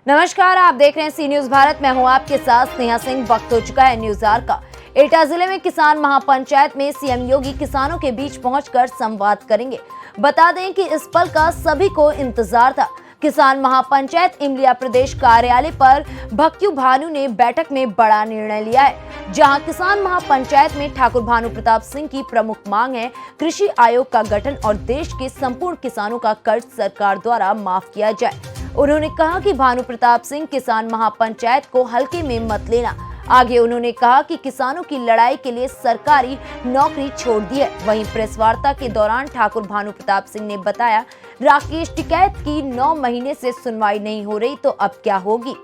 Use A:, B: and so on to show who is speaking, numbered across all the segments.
A: नमस्कार, आप देख रहे हैं सी न्यूज भारत। मैं हूं आपके साथ स्नेहा सिंह। वक्त हो चुका है न्यूज आवर का। एटा जिले में किसान महापंचायत में सीएम योगी किसानों के बीच पहुंचकर संवाद करेंगे। बता दें कि इस पल का सभी को इंतजार था। किसान महापंचायत इमलिया प्रदेश कार्यालय पर भक्त्यू भानु ने बैठक में बड़ा निर्णय लिया है, जहां किसान महापंचायत में ठाकुर भानु प्रताप सिंह की प्रमुख मांग है कृषि आयोग का गठन और देश के संपूर्ण किसानों का कर्ज सरकार द्वारा माफ किया जाए। उन्होंने कहा कि भानु प्रताप सिंह किसान महापंचायत को हल्के में मत लेना। आगे उन्होंने कहा कि किसानों की लड़ाई के लिए सरकारी नौकरी छोड़ दी है। वहीं प्रेस वार्ता के दौरान ठाकुर भानु प्रताप सिंह ने बताया, राकेश टिकैत की 9 महीने से सुनवाई नहीं हो रही, तो अब क्या होगी।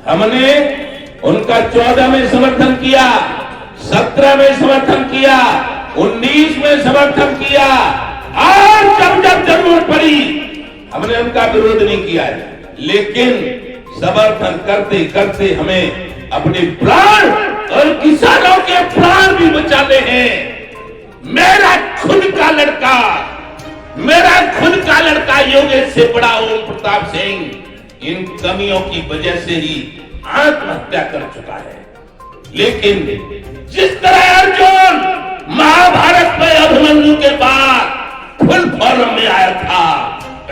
B: हमने उनका 14 में समर्थन किया, 17 में समर्थन किया, 19 में समर्थन किया, और जब जरूरत पड़ी हमने उनका विरोध नहीं किया है। लेकिन समर्थन करते करते हमें अपने प्राण और किसानों के प्राण भी बचाने हैं। मेरा खुद का लड़का योगेश से बड़ा ओम प्रताप सिंह इन कमियों की वजह से ही आत्महत्या कर चुका है। लेकिन जिस तरह अर्जुन महाभारत में अभिमन्यु के बाद फुल फॉर्म में आया था,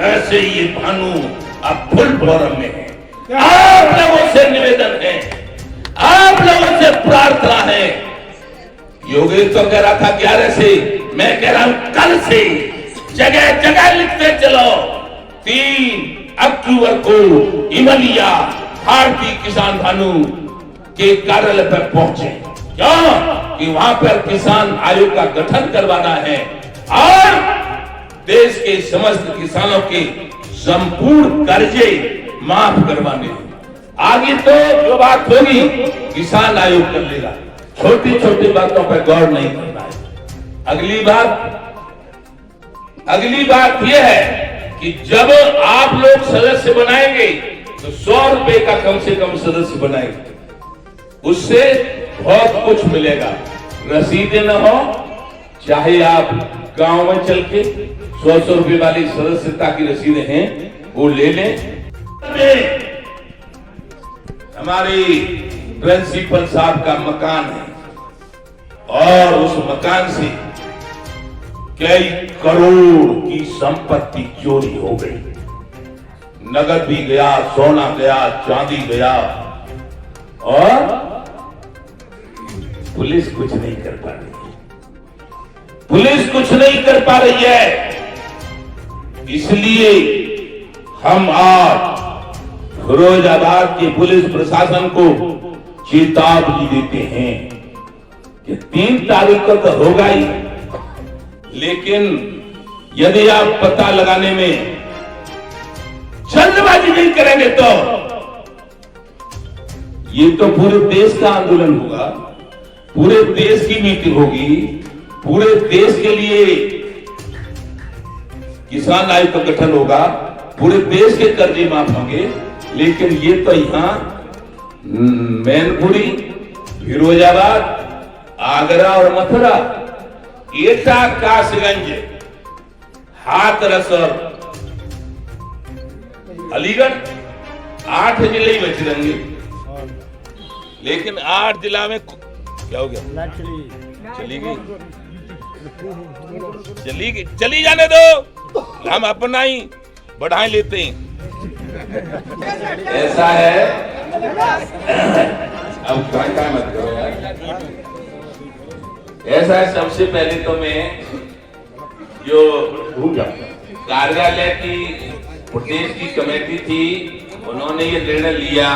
B: ऐसे ये भानु अब फुल फॉर्म में है। आप लोगों से निवेदन है, आप लोगों से प्रार्थना है। योगेश तो कह रहा था 11 से, मैं कह रहा हूं कल से जगह जगह लिखते चलो। 3 अक्टूबर को इमलिया भारतीय किसान भानु के कार्यालय पर पहुंचे। क्यों? कि वहां पर किसान आयोग का गठन करवाना है और देश के समस्त किसानों के संपूर्ण कर्जे माफ करवाने हैं। आगे तो जो बात होगी किसान आयोग कर लेगा, छोटी छोटी बातों पर गौर नहीं करना है। अगली बात यह है कि जब आप लोग सदस्य बनाएंगे तो 100 रुपए का कम से कम सदस्य बनाएंगे, उससे बहुत कुछ मिलेगा। रसीदें न हो, चाहे आप गांव में चल के 100 रुपए वाली सदस्यता की रसीदें हैं वो ले लें। हमारी प्रिंसिपल साहब का मकान है और उस मकान से कई करोड़ की संपत्ति चोरी हो गई। नगद भी गया, सोना गया, चांदी गया, और पुलिस कुछ नहीं कर पा रही है। पुलिस कुछ नहीं कर पा रही है। इसलिए हम आज फिरोजाबाद के पुलिस प्रशासन को चेतावनी देते हैं कि 3 तारीख को तो होगा ही, लेकिन यदि आप पता लगाने में जल्दबाजी नहीं करेंगे तो ये तो पूरे देश का आंदोलन होगा, पूरे देश की मीटिंग होगी, पूरे देश के लिए किसान आयोग का गठन होगा, पूरे देश के कर्जे माफ होंगे। लेकिन ये तो यहां मैनपुरी, फिरोजाबाद, आगरा और मथुरा, एटा, कासगंज, हाथरस और अलीगढ़ 8 जिले ही बच रहेंगे। लेकिन 8 जिला में क्या हो गया? चली जाने दो, हम अपना ही बढ़ाए लेते हैं। ऐसा है, अब क्या मत करो यार। ऐसा है, सबसे पहले तो मैं जो कार्यालय की प्रदेश की कमेटी थी, उन्होंने ये निर्णय लिया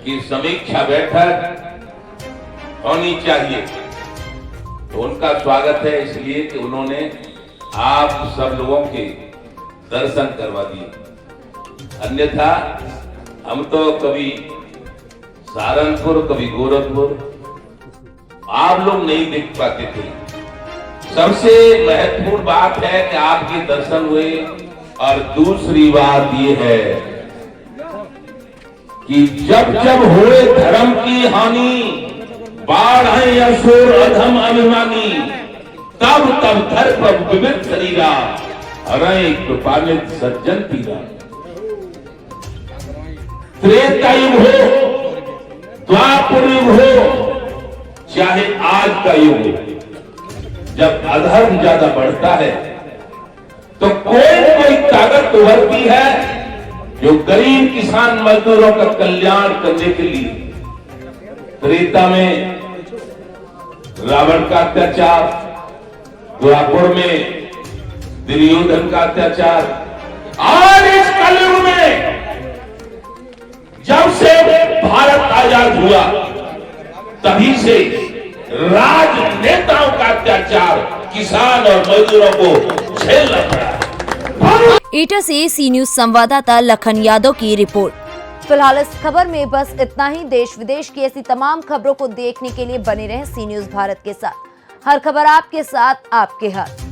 B: कि समीक्षा बैठक होनी चाहिए, तो उनका स्वागत है। इसलिए कि उन्होंने आप सब लोगों के दर्शन करवा दिए। अन्यथा हम तो कभी सहारनपुर, कभी गोरखपुर आप लोग नहीं देख पाते थे। सबसे महत्वपूर्ण बात है कि आपके दर्शन हुए। और दूसरी बात ये है कि जब जब हुए धर्म की हानि, बाढ़ है असुर अधम अभिमानी, तब तब धर्म विविध शरीरा, अरे कृपालित सज्जन पीरा। त्रेता युग हो, द्वापर युग हो, चाहे आज का युग हो, जब अधर्म ज्यादा बढ़ता है तो कोई ताकत उभरती है जो गरीब किसान मजदूरों का कल्याण करने के लिए। त्रेता में रावण का अत्याचार, द्वापर में दुर्योधन का अत्याचार, और इस कलयुग में जब से भारत आजाद हुआ तभी से राजनेताओं का अत्याचार किसान और मजदूरों को झेलना पड़ा।
A: एटा से सी न्यूज संवाददाता लखन यादव की रिपोर्ट। फिलहाल इस खबर में बस इतना ही। देश विदेश की ऐसी तमाम खबरों को देखने के लिए बने रहें सी न्यूज भारत के साथ। हर खबर आपके साथ, आपके हाथ।